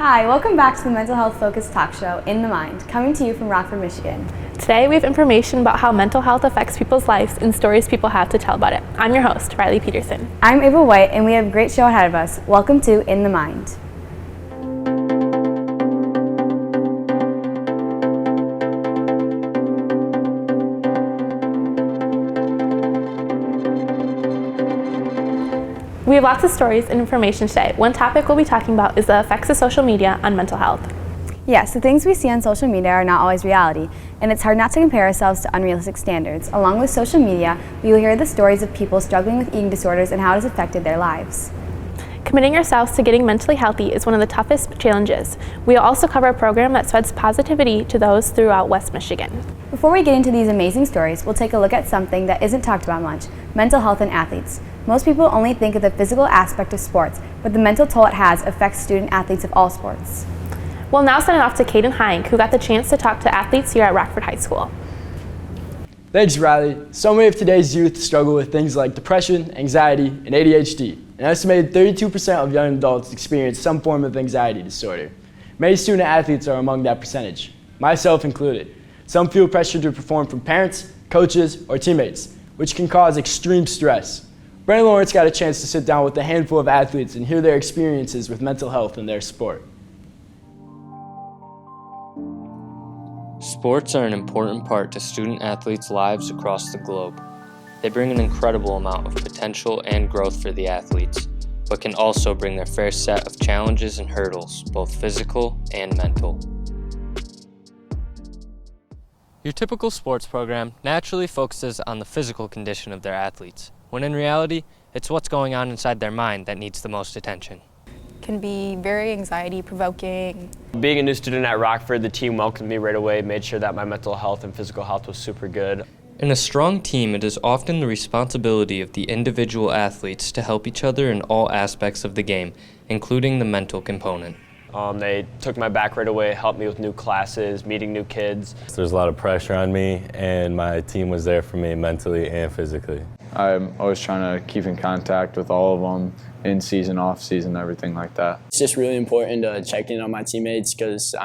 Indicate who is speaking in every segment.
Speaker 1: Hi, welcome back to the mental health focused talk show, In the Mind, coming to you from Rockford, Michigan.
Speaker 2: Today we have information about how mental health affects people's lives and stories people have to tell about it. I'm your host, Riley Peterson.
Speaker 1: I'm Ava White, and we have a great show ahead of us. Welcome to In the Mind.
Speaker 2: We have lots of stories and information today. One topic we'll be talking about is the effects of social media on mental health.
Speaker 1: Yes, the things we see on social media are not always reality, and it's hard not to compare ourselves to unrealistic standards. Along with social media, we will hear the stories of people struggling with eating disorders and how it has affected their lives.
Speaker 2: Committing ourselves to getting mentally healthy is one of the toughest challenges. We will also cover a program that spreads positivity to those throughout West Michigan.
Speaker 1: Before we get into these amazing stories, we'll take a look at something that isn't talked about much: mental health in athletes. Most people only think of the physical aspect of sports, but the mental toll it has affects student athletes of all sports.
Speaker 2: We'll now send it off to Hyink, who got the chance to talk to athletes here at Rockford High School.
Speaker 3: Thanks, Riley. So many of today's youth struggle with things like depression, anxiety, and ADHD. An estimated 32% of young adults experience some form of anxiety disorder. Many student athletes are among that percentage, myself included. Some feel pressure to perform from parents, coaches, or teammates, which can cause extreme stress. Brandon Lawrence got a chance to sit down with a handful of athletes and hear their experiences with mental health in their sport.
Speaker 4: Sports are an important part to student athletes' lives across the globe. They bring an incredible amount of potential and growth for the athletes, but can also bring their fair set of challenges and hurdles, both physical and mental. Your typical sports program naturally focuses on the physical condition of their athletes, when in reality, it's what's going on inside their mind that needs the most attention.
Speaker 5: Can be very anxiety-provoking.
Speaker 6: Being a new student at Rockford, the team welcomed me right away, made sure that my mental health and physical health was super good.
Speaker 4: In a strong team, it is often the responsibility of the individual athletes to help each other in all aspects of the game, including the mental component.
Speaker 6: They took my back right away, helped me with new classes, meeting new kids.
Speaker 7: There's a lot of pressure on me, and my team was there for me mentally and physically.
Speaker 8: I'm always trying to keep in contact with all of them, in season, off season, everything like that.
Speaker 9: It's just really important to check in on my teammates because,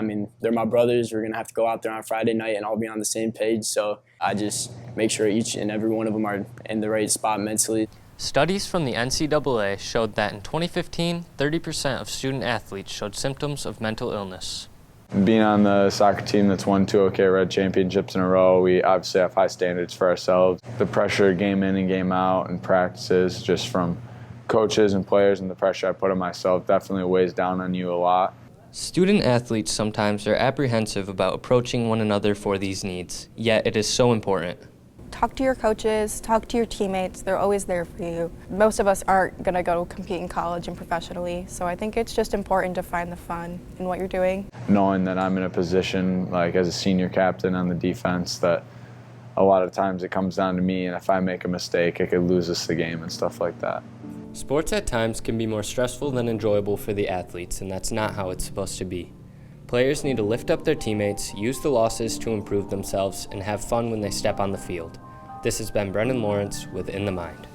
Speaker 9: they're my brothers. We're going to have to go out there on Friday night and all be on the same page. So I just make sure each and every one of them are in the right spot mentally.
Speaker 4: Studies from the NCAA showed that in 2015, 30% of student athletes showed symptoms of mental illness.
Speaker 8: Being on the soccer team that's won 2 OK Red championships in a row, we obviously have high standards for ourselves. The pressure game in and game out and practices just from coaches and players and the pressure I put on myself definitely weighs down on you a lot.
Speaker 4: Student athletes sometimes are apprehensive about approaching one another for these needs, yet it is so important.
Speaker 5: Talk to your coaches, talk to your teammates. They're always there for you. Most of us aren't going to go compete in college and professionally, so I think it's just important to find the fun in what you're doing.
Speaker 8: Knowing that I'm in a position, like as a senior captain on the defense, that a lot of times it comes down to me, and if I make a mistake, it could lose us the game and stuff like that.
Speaker 4: Sports at times can be more stressful than enjoyable for the athletes, and that's not how it's supposed to be. Players need to lift up their teammates, use the losses to improve themselves, and have fun when they step on the field. This has been Brendan Lawrence with In the Mind.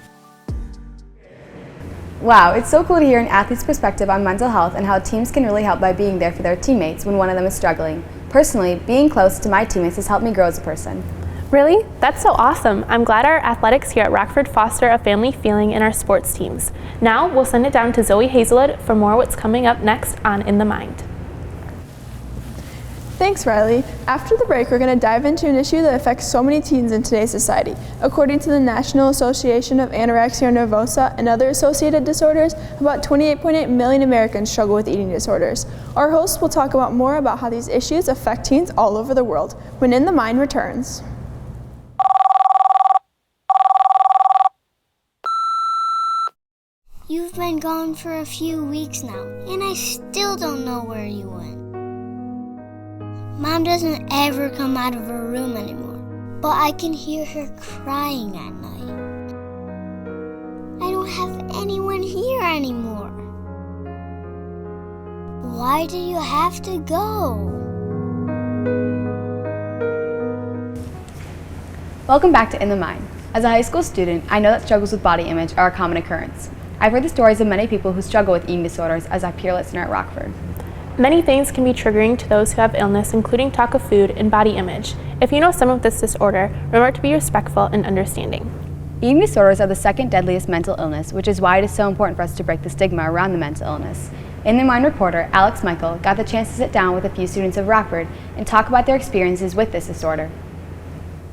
Speaker 1: Wow, it's so cool to hear an athlete's perspective on mental health and how teams can really help by being there for their teammates when one of them is struggling. Personally, being close to my teammates has helped me grow as a person.
Speaker 2: Really? That's so awesome. I'm glad our athletics here at Rockford foster a family feeling in our sports teams. Now we'll send it down to Zoe Hazlewood for more what's coming up next on In the Mind.
Speaker 10: Thanks, Riley. After the break, we're going to dive into an issue that affects so many teens in today's society. According to the National Association of Anorexia Nervosa and Other Associated Disorders, about 28.8 million Americans struggle with eating disorders. Our hosts will talk about more about how these issues affect teens all over the world when In the Mind returns.
Speaker 11: You've been gone for a few weeks now, and I still don't know where you went. Mom doesn't ever come out of her room anymore, but I can hear her crying at night. I don't have anyone here anymore. Why do you have to go?
Speaker 1: Welcome back to In the Mind. As a high school student, I know that struggles with body image are a common occurrence. I've heard the stories of many people who struggle with eating disorders as a peer listener at Rockford.
Speaker 2: Many things can be triggering to those who have illness, including talk of food and body image. If you know some of this disorder, remember to be respectful and understanding.
Speaker 1: Eating disorders are the second deadliest mental illness, which is why it is so important for us to break the stigma around the mental illness. In the Mind reporter, Alex Michael got the chance to sit down with a few students of Rockford and talk about their experiences with this disorder.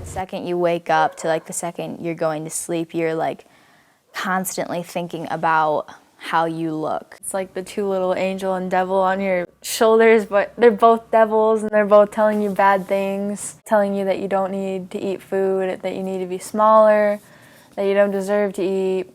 Speaker 12: The second you wake up to like the second you're going to sleep, you're like constantly thinking about how you look.
Speaker 13: It's like the two little angel and devil on your shoulders, but they're both devils and they're both telling you bad things, telling you that you don't need to eat food, that you need to be smaller, that you don't deserve to eat.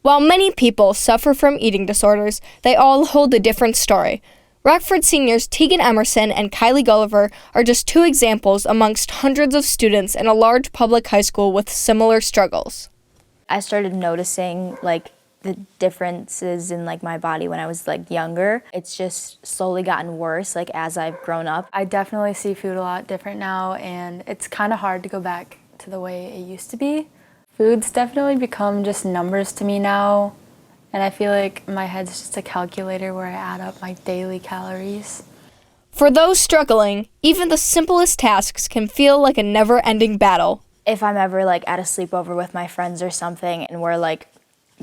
Speaker 14: While many people suffer from eating disorders, they all hold a different story. Rockford seniors Tegan Emerson and Kylie Gulliver are just two examples amongst hundreds of students in a large public high school with similar struggles.
Speaker 12: I started noticing like the differences in like my body when I was like younger. It's just slowly gotten worse like as I've grown up.
Speaker 5: I definitely see food a lot different now, and it's kind of hard to go back to the way it used to be. Food's definitely become just numbers to me now, and I feel like my head's just a calculator where I add up my daily calories.
Speaker 14: For those struggling, even the simplest tasks can feel like a never-ending battle.
Speaker 12: If I'm ever like at a sleepover with my friends or something and we're like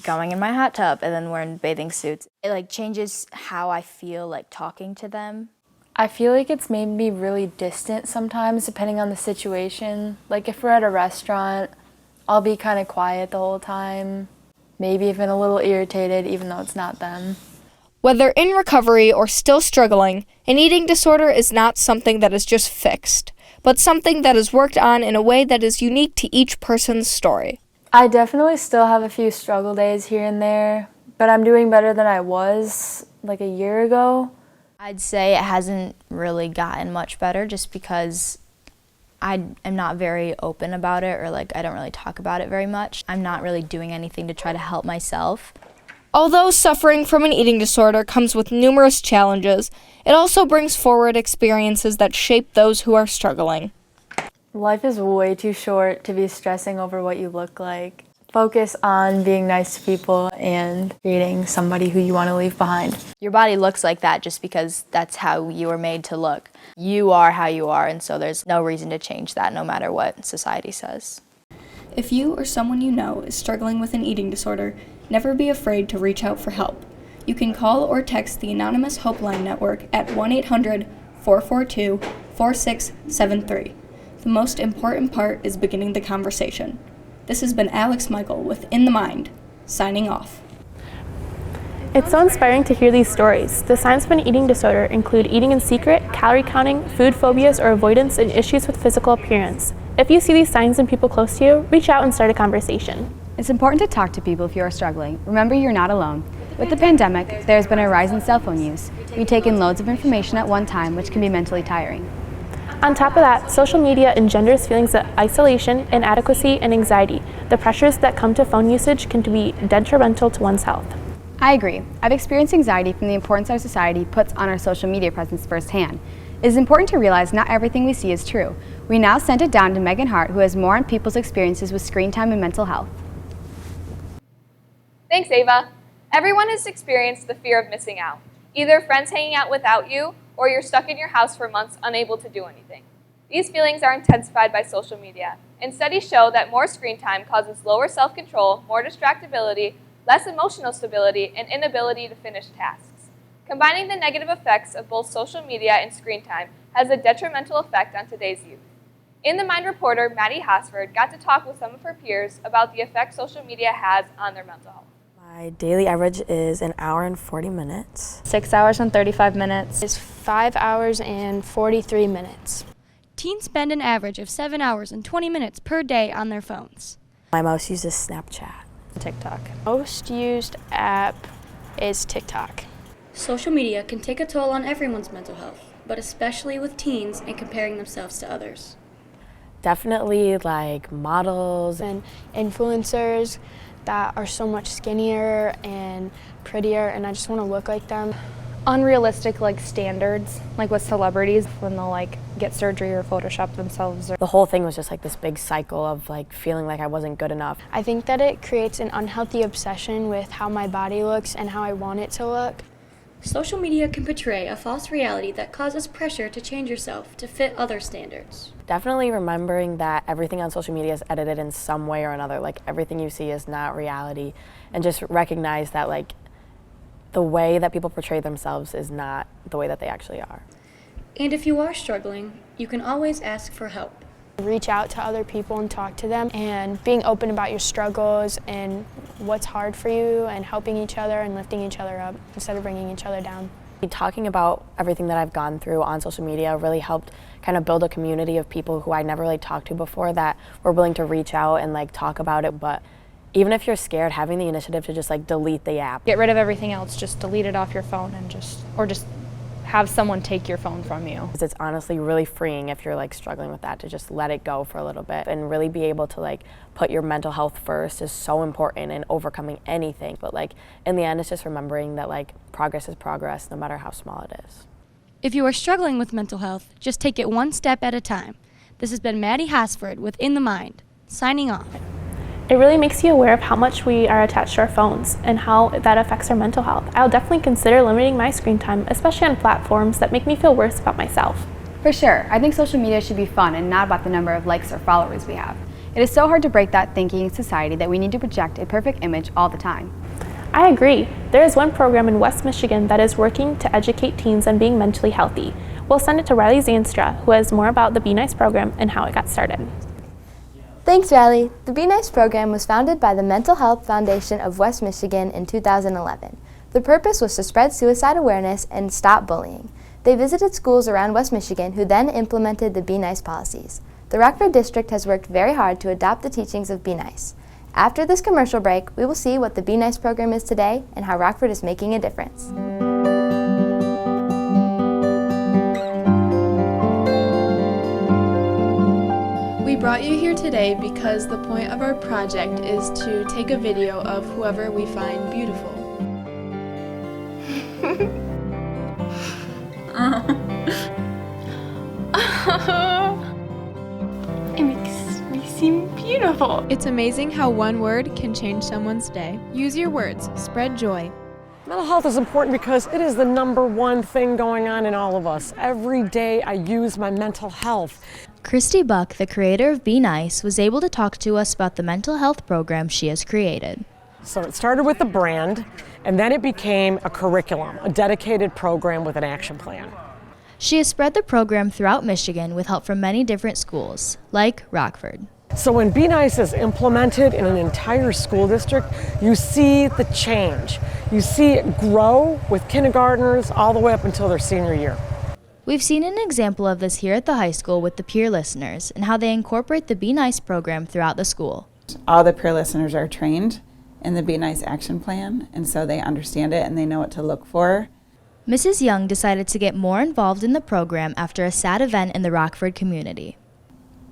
Speaker 12: going in my hot tub and then we're in bathing suits, it like changes how I feel like talking to them.
Speaker 5: I feel like it's made me really distant sometimes depending on the situation. Like if we're at a restaurant, I'll be kind of quiet the whole time, maybe even a little irritated even though it's not them.
Speaker 14: Whether in recovery or still struggling, an eating disorder is not something that is just fixed, but something that is worked on in a way that is unique to each person's story.
Speaker 5: I definitely still have a few struggle days here and there, but I'm doing better than I was like a year ago.
Speaker 12: I'd say it hasn't really gotten much better just because I am not very open about it, or like I don't really talk about it very much. I'm not really doing anything to try to help myself.
Speaker 14: Although suffering from an eating disorder comes with numerous challenges, it also brings forward experiences that shape those who are struggling.
Speaker 5: Life is way too short to be stressing over what you look like. Focus on being nice to people and creating somebody who you want to leave behind.
Speaker 12: Your body looks like that just because that's how you were made to look. You are how you are, and so there's no reason to change that no matter what society says.
Speaker 14: If you or someone you know is struggling with an eating disorder, never be afraid to reach out for help. You can call or text the Anonymous Hopeline Network at 1-800-442-4673. The most important part is beginning the conversation. This has been Alex Michael with In the Mind, signing off.
Speaker 2: It's so inspiring to hear these stories. The signs of an eating disorder include eating in secret, calorie counting, food phobias or avoidance, and issues with physical appearance. If you see these signs in people close to you, reach out and start a conversation.
Speaker 1: It's important to talk to people if you are struggling. Remember, you're not alone. With the pandemic, there has been a rise in cell phone use. We take in loads of information at one time, which can be mentally tiring.
Speaker 2: On top of that, social media engenders feelings of isolation, inadequacy, and anxiety. The pressures that come to phone usage can be detrimental to one's health.
Speaker 1: I agree. I've experienced anxiety from the importance our society puts on our social media presence firsthand. It is important to realize not everything we see is true. We now send it down to Megan Hart, who has more on people's experiences with screen time and mental health.
Speaker 15: Thanks, Ava. Everyone has experienced the fear of missing out. Either friends hanging out without you, or you're stuck in your house for months unable to do anything. These feelings are intensified by social media, and studies show that more screen time causes lower self-control, more distractibility, less emotional stability, and inability to finish tasks. Combining the negative effects of both social media and screen time has a detrimental effect on today's youth. In the Mind reporter, Maddie Hosford got to talk with some of her peers about the effect social media has on their mental health.
Speaker 16: My daily average is an hour and 40 minutes.
Speaker 17: 6 hours and 35 minutes.
Speaker 18: It's 5 hours and 43 minutes.
Speaker 19: Teens spend an average of 7 hours and 20 minutes per day on their phones.
Speaker 16: My most used is Snapchat.
Speaker 18: TikTok. Most used app is TikTok.
Speaker 19: Social media can take a toll on everyone's mental health, but especially with teens and comparing themselves to others.
Speaker 16: Definitely like models
Speaker 18: and influencers that are so much skinnier and prettier, and I just want to look like them.
Speaker 17: Unrealistic like standards, like with celebrities when they'll like get surgery or Photoshop themselves.
Speaker 16: The whole thing was just like this big cycle of like feeling like I wasn't good enough.
Speaker 18: I think that it creates an unhealthy obsession with how my body looks and how I want it to look.
Speaker 19: Social media can portray a false reality that causes pressure to change yourself to fit other standards.
Speaker 16: Definitely remembering that everything on social media is edited in some way or another. Like, everything you see is not reality. And just recognize that, like, the way that people portray themselves is not the way that they actually are.
Speaker 19: And if you are struggling, you can always ask for help.
Speaker 18: Reach out to other people and talk to them, and being open about your struggles and what's hard for you, and helping each other and lifting each other up instead of bringing each other down.
Speaker 16: Talking about everything that I've gone through on social media really helped kind of build a community of people who I never really talked to before that were willing to reach out and like talk about it. But even if you're scared, having the initiative to just like delete the app.
Speaker 17: Get rid of everything else, just delete it off your phone and just have someone take your phone from you.
Speaker 16: It's honestly really freeing if you're like struggling with that, to just let it go for a little bit and really be able to like put your mental health first is so important in overcoming anything. But like in the end, it's just remembering that like progress is progress no matter how small it is.
Speaker 14: If you are struggling with mental health, just take it one step at a time. This has been Maddie Hasford with In the Mind, signing off.
Speaker 2: It really makes you aware of how much we are attached to our phones and how that affects our mental health. I'll definitely consider limiting my screen time, especially on platforms that make me feel worse about myself.
Speaker 1: For sure, I think social media should be fun and not about the number of likes or followers we have. It is so hard to break that thinking in society that we need to project a perfect image all the time.
Speaker 2: I agree. There is one program in West Michigan that is working to educate teens on being mentally healthy. We'll send it to Riley Zanstra, who has more about the Be Nice program and how it got started.
Speaker 20: Thanks, Riley. The Be Nice program was founded by the Mental Health Foundation of West Michigan in 2011. The purpose was to spread suicide awareness and stop bullying. They visited schools around West Michigan who then implemented the Be Nice policies. The Rockford District has worked very hard to adopt the teachings of Be Nice. After this commercial break, we will see what the Be Nice program is today and how Rockford is making a difference.
Speaker 10: We brought you here today because the point of our project is to take a video of whoever we find beautiful.
Speaker 21: It makes me seem beautiful.
Speaker 10: It's amazing how one word can change someone's day. Use your words. Spread joy.
Speaker 22: Mental health is important because it is the #1 thing going on in all of us. Every day I use my mental health.
Speaker 12: Christy Buck, the creator of Be Nice, was able to talk to us about the mental health program she has created.
Speaker 22: So it started with the brand, and then it became a curriculum, a dedicated program with an action plan.
Speaker 12: She has spread the program throughout Michigan with help from many different schools, like Rockford.
Speaker 22: So when Be Nice is implemented in an entire school district, you see the change. You see it grow with kindergartners all the way up until their senior year.
Speaker 12: We've seen an example of this here at the high school with the peer listeners and how they incorporate the Be Nice program throughout the school.
Speaker 23: All the peer listeners are trained in the Be Nice action plan, and so they understand it and they know what to look for.
Speaker 12: Mrs. Young decided to get more involved in the program after a sad event in the Rockford community.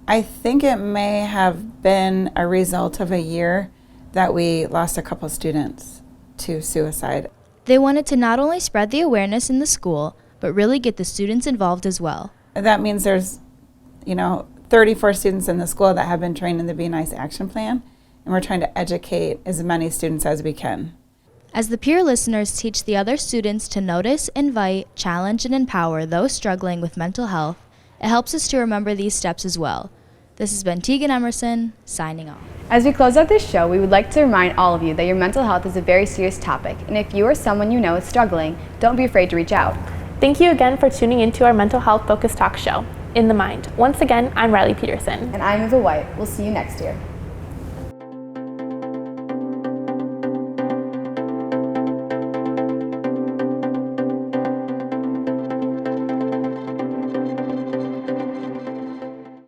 Speaker 23: I think it may have been a result of a year that we lost a couple students to suicide.
Speaker 12: They wanted to not only spread the awareness in the school, but really get the students involved as well.
Speaker 23: That means there's, 34 students in the school that have been trained in the Be Nice action plan, and we're trying to educate as many students as we can.
Speaker 12: As the peer listeners teach the other students to notice, invite, challenge, and empower those struggling with mental health, it helps us to remember these steps as well. This has been Tegan Emerson, signing off.
Speaker 1: As we close out this show, we would like to remind all of you that your mental health is a very serious topic, and if you or someone you know is struggling, don't be afraid to reach out.
Speaker 2: Thank you again for tuning into our mental health focused talk show, In the Mind. Once again, I'm Riley Peterson.
Speaker 1: And I'm Eva White. We'll see you next year.